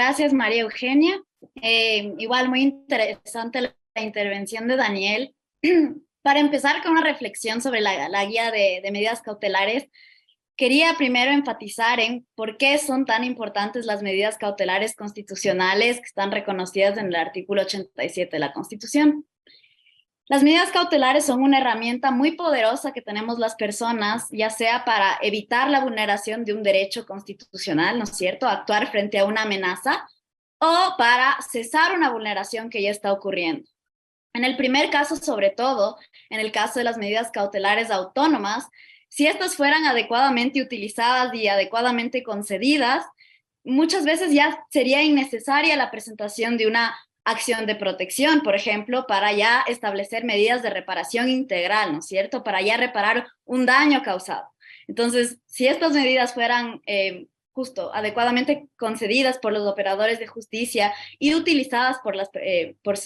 Gracias, María Eugenia. Igual muy interesante la intervención de Daniel. Para empezar con una reflexión sobre la guía de medidas cautelares, quería primero enfatizar en por qué son tan importantes las medidas cautelares constitucionales que están reconocidas en el artículo 87 de la Constitución. Las medidas cautelares son una herramienta muy poderosa que tenemos las personas, ya sea para evitar la vulneración de un derecho constitucional, ¿no es cierto?, actuar frente a una amenaza, o para cesar una vulneración que ya está ocurriendo. En el primer caso, sobre todo, en el caso de las medidas cautelares autónomas, si estas fueran adecuadamente utilizadas y adecuadamente concedidas, muchas veces ya sería innecesaria la presentación de una acción de protección, por ejemplo, para ya establecer medidas de reparación integral, ¿no es cierto?, para ya reparar un daño causado. Entonces, si estas medidas fueran justo adecuadamente concedidas por los operadores de justicia y utilizadas por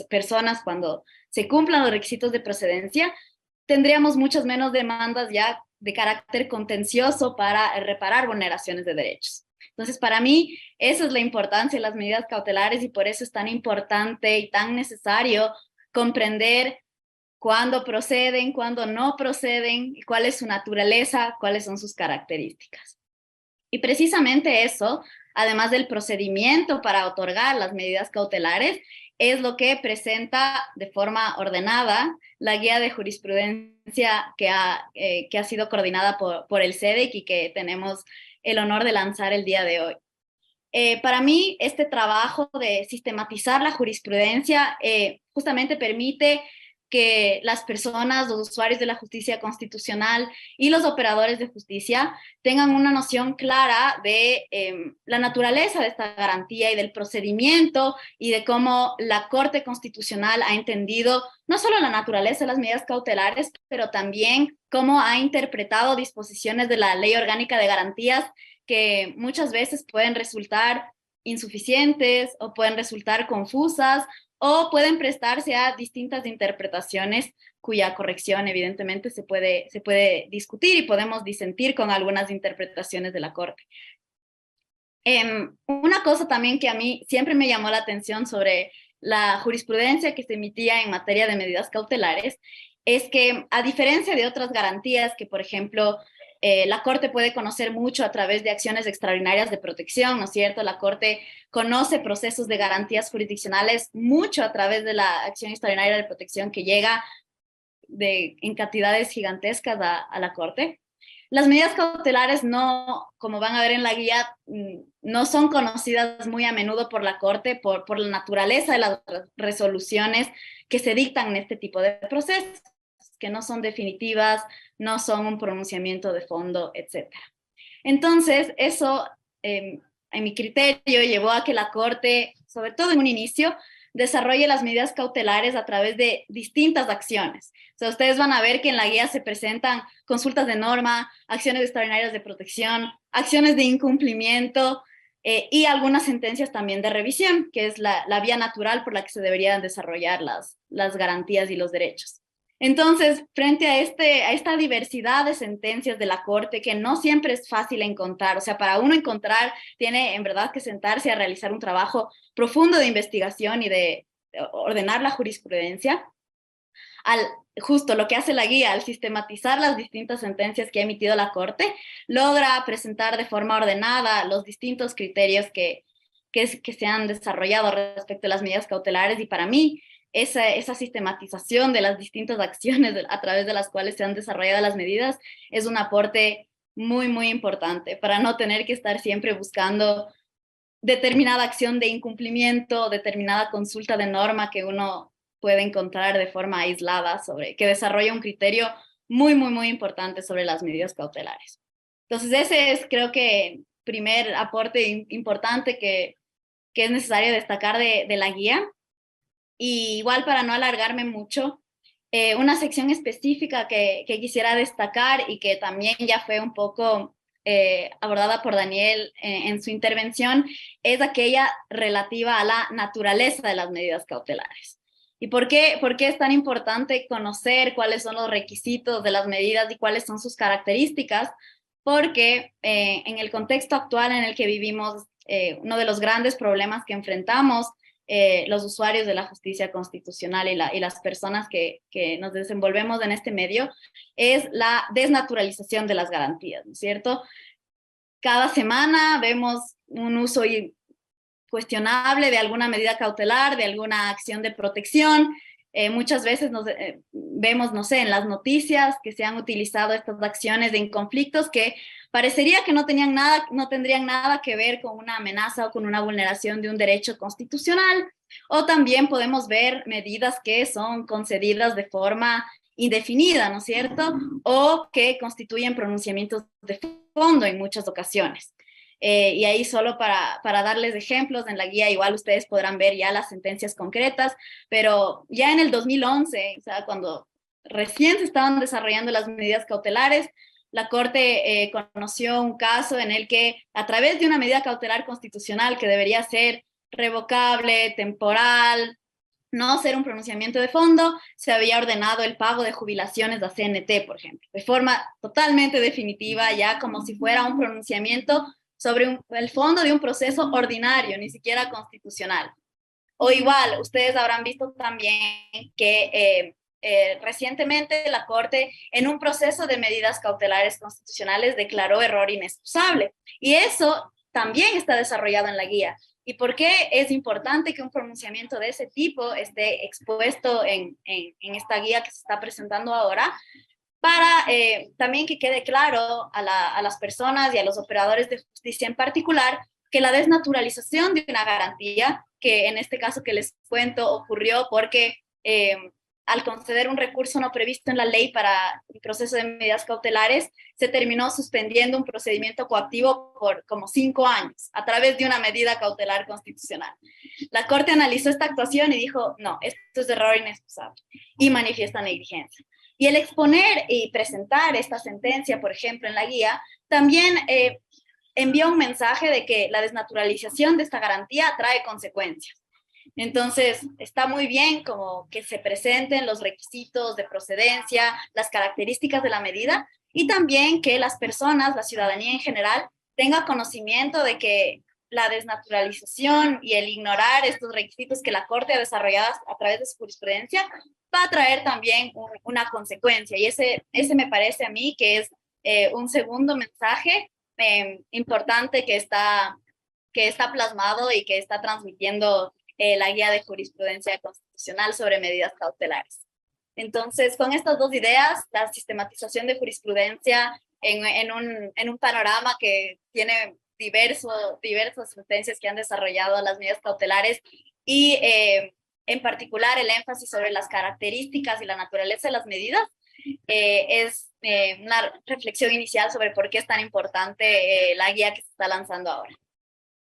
personas cuando se cumplan los requisitos de procedencia, tendríamos muchas menos demandas ya de carácter contencioso para reparar vulneraciones de derechos. Entonces, para mí, esa es la importancia de las medidas cautelares y por eso es tan importante y tan necesario comprender cuándo proceden, cuándo no proceden, cuál es su naturaleza, cuáles son sus características. Y precisamente eso, además del procedimiento para otorgar las medidas cautelares, es lo que presenta de forma ordenada la guía de jurisprudencia que ha sido coordinada por el CEDEC y que tenemos el honor de lanzar el día de hoy. Para mí, este trabajo de sistematizar la jurisprudencia justamente permite que las personas, los usuarios de la justicia constitucional y los operadores de justicia tengan una noción clara de la naturaleza de esta garantía y del procedimiento y de cómo la Corte Constitucional ha entendido no solo la naturaleza de las medidas cautelares, pero también cómo ha interpretado disposiciones de la Ley Orgánica de Garantías que muchas veces pueden resultar insuficientes o pueden resultar confusas o pueden prestarse a distintas interpretaciones cuya corrección evidentemente se puede discutir y podemos disentir con algunas interpretaciones de la Corte. Una cosa también que a mí siempre me llamó la atención sobre la jurisprudencia que se emitía en materia de medidas cautelares es que, a diferencia de otras garantías que, por ejemplo, la Corte puede conocer mucho a través de acciones extraordinarias de protección, ¿no es cierto? La Corte conoce procesos de garantías jurisdiccionales mucho a través de la acción extraordinaria de protección que llega en cantidades gigantescas a la Corte. Las medidas cautelares no, como van a ver en la guía, no son conocidas muy a menudo por la Corte por la naturaleza de las resoluciones que se dictan en este tipo de procesos, que no son definitivas, no son un pronunciamiento de fondo, etc. Entonces, eso, en mi criterio, llevó a que la Corte, sobre todo en un inicio, desarrolle las medidas cautelares a través de distintas acciones. O sea, ustedes van a ver que en la guía se presentan consultas de norma, acciones extraordinarias de protección, acciones de incumplimiento y algunas sentencias también de revisión, que es la vía natural por la que se deberían desarrollar las garantías y los derechos. Entonces, frente a esta diversidad de sentencias de la Corte, que no siempre es fácil encontrar, o sea, para uno encontrar, tiene en verdad que sentarse a realizar un trabajo profundo de investigación y de ordenar la jurisprudencia. Justo lo que hace la guía, al sistematizar las distintas sentencias que ha emitido la Corte, logra presentar de forma ordenada los distintos criterios que se han desarrollado respecto a las medidas cautelares y para mí, esa sistematización de las distintas acciones a través de las cuales se han desarrollado las medidas es un aporte muy, muy importante para no tener que estar siempre buscando determinada acción de incumplimiento, determinada consulta de norma que uno puede encontrar de forma aislada que desarrolla un criterio muy, muy, muy importante sobre las medidas cautelares. Entonces ese es, creo que, primer aporte importante que es necesario destacar de la guía. Y igual para no alargarme mucho, una sección específica que quisiera destacar y que también ya fue un poco abordada por Daniel en su intervención es aquella relativa a la naturaleza de las medidas cautelares. ¿Y por qué es tan importante conocer cuáles son los requisitos de las medidas y cuáles son sus características? Porque en el contexto actual en el que vivimos, uno de los grandes problemas que enfrentamos los usuarios de la justicia constitucional y las personas que nos desenvolvemos en este medio, es la desnaturalización de las garantías, ¿no es cierto? Cada semana vemos un uso cuestionable de alguna medida cautelar, de alguna acción de protección. Muchas veces vemos, no sé, en las noticias que se han utilizado estas acciones en conflictos que parecería que no tendrían nada que ver con una amenaza o con una vulneración de un derecho constitucional. O también podemos ver medidas que son concedidas de forma indefinida, ¿no es cierto? O que constituyen pronunciamientos de fondo en muchas ocasiones. Y ahí solo para darles ejemplos, en la guía igual ustedes podrán ver ya las sentencias concretas, pero ya en el 2011, o sea, cuando recién se estaban desarrollando las medidas cautelares, la Corte conoció un caso en el que a través de una medida cautelar constitucional que debería ser revocable, temporal, no ser un pronunciamiento de fondo, se había ordenado el pago de jubilaciones a CNT, por ejemplo, de forma totalmente definitiva, ya como si fuera un pronunciamiento sobre el fondo de un proceso ordinario, ni siquiera constitucional. O igual, ustedes habrán visto también que recientemente la Corte, en un proceso de medidas cautelares constitucionales, declaró error inexcusable. Y eso también está desarrollado en la guía. ¿Y por qué es importante que un pronunciamiento de ese tipo esté expuesto en esta guía que se está presentando ahora? Para también que quede claro a las personas y a los operadores de justicia en particular que la desnaturalización de una garantía, que en este caso que les cuento ocurrió porque al conceder un recurso no previsto en la ley para el proceso de medidas cautelares, se terminó suspendiendo un procedimiento coactivo por como 5 años a través de una medida cautelar constitucional. La Corte analizó esta actuación y dijo, no, esto es error inexcusable y manifiesta negligencia. Y el exponer y presentar esta sentencia, por ejemplo, en la guía, también envía un mensaje de que la desnaturalización de esta garantía trae consecuencias. Entonces, está muy bien como que se presenten los requisitos de procedencia, las características de la medida y también que las personas, la ciudadanía en general, tenga conocimiento de que la desnaturalización y el ignorar estos requisitos que la Corte ha desarrollado a través de su jurisprudencia va a traer también una consecuencia. Y ese me parece a mí que es un segundo mensaje importante que está plasmado y que está transmitiendo la guía de jurisprudencia constitucional sobre medidas cautelares. Entonces, con estas dos ideas, la sistematización de jurisprudencia en un panorama que tiene diversas sentencias que han desarrollado las medidas cautelares y en particular el énfasis sobre las características y la naturaleza de las medidas, es una reflexión inicial sobre por qué es tan importante la guía que se está lanzando ahora.